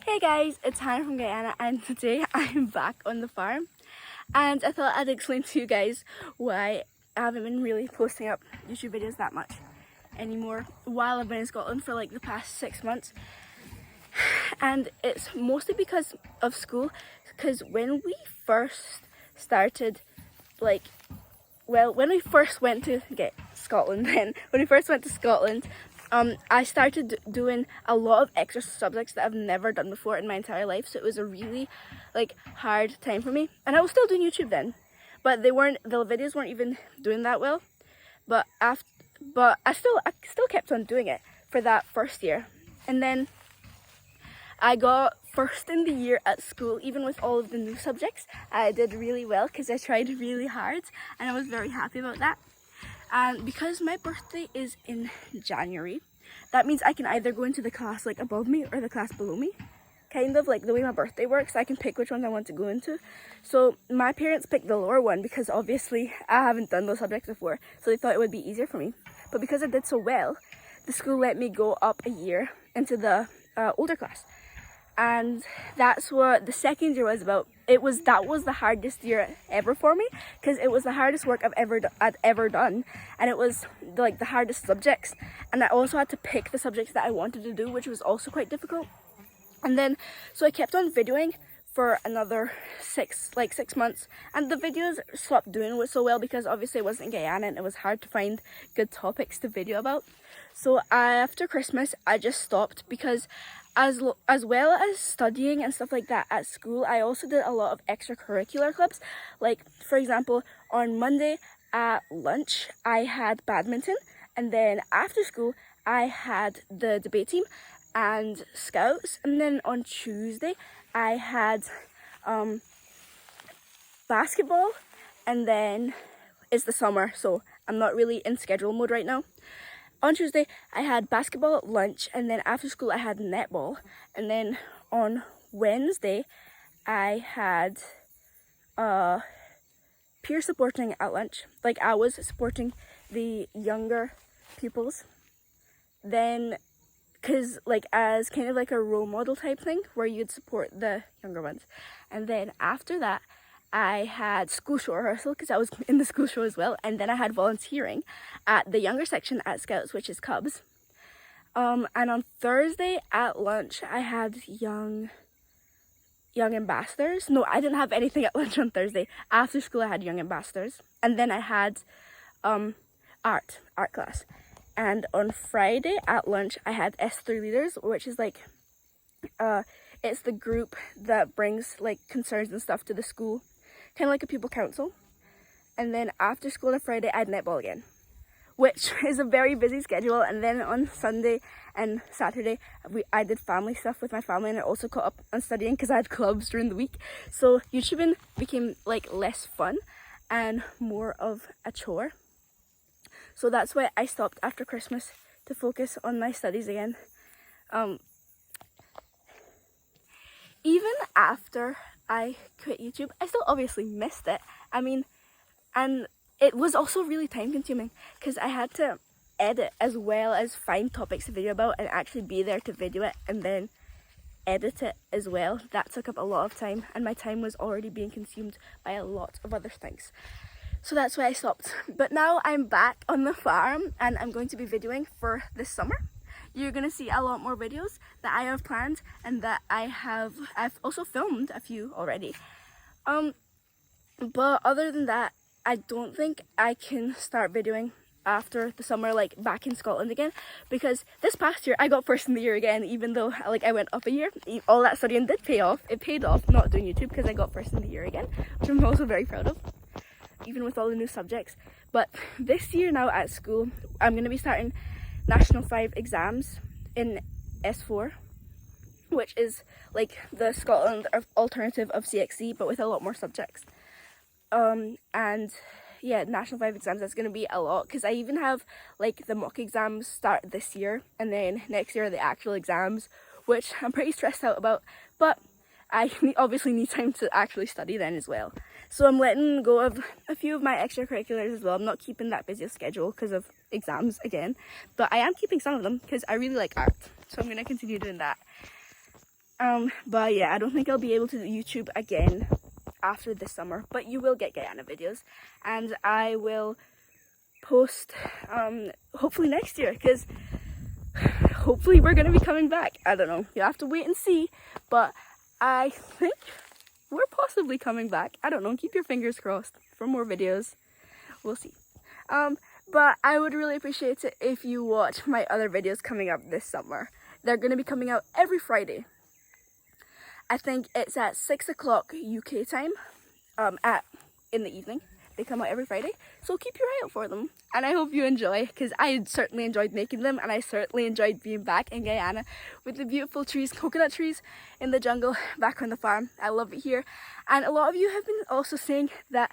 Hey guys, it's Hannah from Guyana and today I'm back on the farm and I thought I'd explain to you guys why I haven't been really posting up YouTube videos that much anymore while I've been in Scotland for like the past 6 months. And it's mostly because of school, because when we first started when we first went to Scotland, I started doing a lot of extra subjects that I've never done before in my entire life. So it was a really hard time for me. And I was still doing YouTube then, but the videos weren't even doing that well. But I still kept on doing it for that first year, and then I got first in the year at school, even with all of the new subjects. I did really well because I tried really hard and I was very happy about that. And because my birthday is in January, that means I can either go into the class above me or the class below me. Kind of like the way my birthday works, I can pick which ones I want to go into. So my parents picked the lower one because obviously I haven't done those subjects before, so they thought it would be easier for me. But because I did so well, the school let me go up a year into the older class. And that's what the second year was about. That was the hardest year ever for me, because it was the hardest work I'd ever done, and it was the hardest subjects. And I also had to pick the subjects that I wanted to do, which was also quite difficult. And then so I kept on videoing for another 6 months, and the videos stopped doing so well because obviously it wasn't in Guyana and it was hard to find good topics to video about. So after Christmas I just stopped, because as well as studying and stuff like that at school, I also did a lot of extracurricular clubs. Like, for example, on Monday at lunch I had badminton, and then after school I had the debate team and scouts, and then on Tuesday I had basketball, and then it's the summer so I'm not really in schedule mode right now. On Tuesday I had basketball at lunch, and then after school I had netball, and then on Wednesday I had peer supporting at lunch. I was supporting the younger pupils then, because as kind of a role model type thing where you'd support the younger ones. And then after that I had school show rehearsal, because I was in the school show as well, and then I had volunteering at the younger section at Scouts, which is Cubs. And on Thursday at lunch I had young ambassadors. No, I didn't have anything at lunch on Thursday. After school I had young ambassadors, and then I had art class. And on Friday at lunch I had S3 leaders, which is it's the group that brings concerns and stuff to the school, kind of like a pupil council. And then after school on Friday I had netball again, which is a very busy schedule. And then on Sunday and Saturday I did family stuff with my family, and I also caught up on studying because I had clubs during the week. So YouTubing became less fun and more of a chore. So that's why I stopped after Christmas, to focus on my studies again. Even after I quit YouTube, I still obviously missed it. And it was also really time consuming, because I had to edit as well as find topics to video about and actually be there to video it and then edit it as well. That took up a lot of time, and my time was already being consumed by a lot of other things. So that's why I stopped. But now I'm back on the farm and I'm going to be videoing for this summer. You're gonna see a lot more videos that I have planned, and that I've also filmed a few already. But other than that, I don't think I can start videoing after the summer, back in Scotland again, because this past year I got first in the year again, even though I went up a year. All that studying did pay off. It paid off not doing YouTube, because I got first in the year again, which I'm also very proud of, even with all the new subjects. But this year now at school, I'm going to be starting National 5 exams in S4, which is the Scotland alternative of CXC, but with a lot more subjects. And yeah, National 5 exams, that's going to be a lot, because I even have the mock exams start this year, and then next year the actual exams, which I'm pretty stressed out about, but I obviously need time to actually study then as well. So I'm letting go of a few of my extracurriculars as well. I'm not keeping that busy a schedule because of exams again, but I am keeping some of them because I really like art. So I'm going to continue doing that. But yeah, I don't think I'll be able to do YouTube again after this summer, but you will get Guyana videos, and I will post hopefully next year, because hopefully we're gonna be coming back. I don't know, you have to wait and see, but I think we're possibly coming back. I don't know, keep your fingers crossed for more videos. We'll see. But I would really appreciate it if you watch my other videos coming up this summer. They're going to be coming out every Friday. I think it's at 6 o'clock UK time, in the evening. They come out every Friday, so keep your eye out for them. And I hope you enjoy, because I certainly enjoyed making them, and I certainly enjoyed being back in Guyana with the beautiful trees, coconut trees in the jungle back on the farm. I love it here. And a lot of you have been also saying that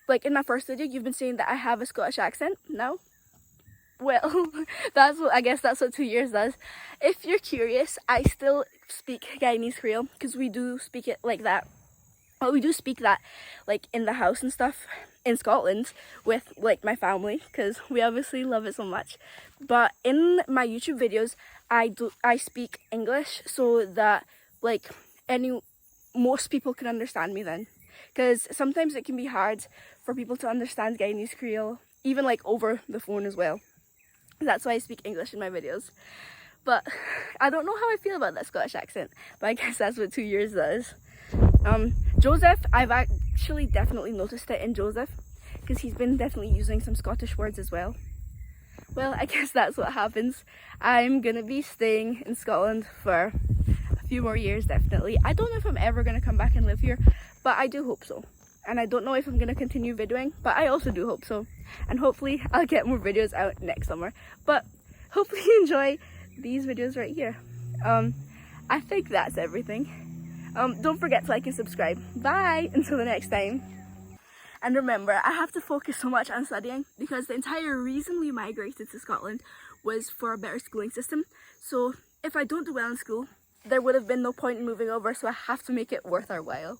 like in my first video, you've been saying that I have a Scottish accent. No? Well, I guess that's what 2 years does. If you're curious, I still speak Guyanese Creole, because we do speak it like that. Well, we do speak that like in the house and stuff in Scotland with like my family, because we obviously love it so much. But in my YouTube videos, I speak English so that like most people can understand me then. Because sometimes it can be hard for people to understand Guyanese Creole, even like over the phone as well. That's why I speak English in my videos. But I don't know how I feel about that Scottish accent, but I guess that's what 2 years does. Joseph, I've actually definitely noticed it in Joseph, because he's been definitely using some Scottish words as well. Well, I guess that's what happens. I'm gonna be staying in Scotland for a few more years, definitely. I don't know if I'm ever gonna come back and live here, but I do hope so. And I don't know if I'm gonna continue videoing, but I also do hope so. And hopefully I'll get more videos out next summer. But hopefully you enjoy these videos right here. I think that's everything. Don't forget to like and subscribe. Bye until the next time. And remember, I have to focus so much on studying, because the entire reason we migrated to Scotland was for a better schooling system. So if I don't do well in school, there would have been no point in moving over, so I have to make it worth our while.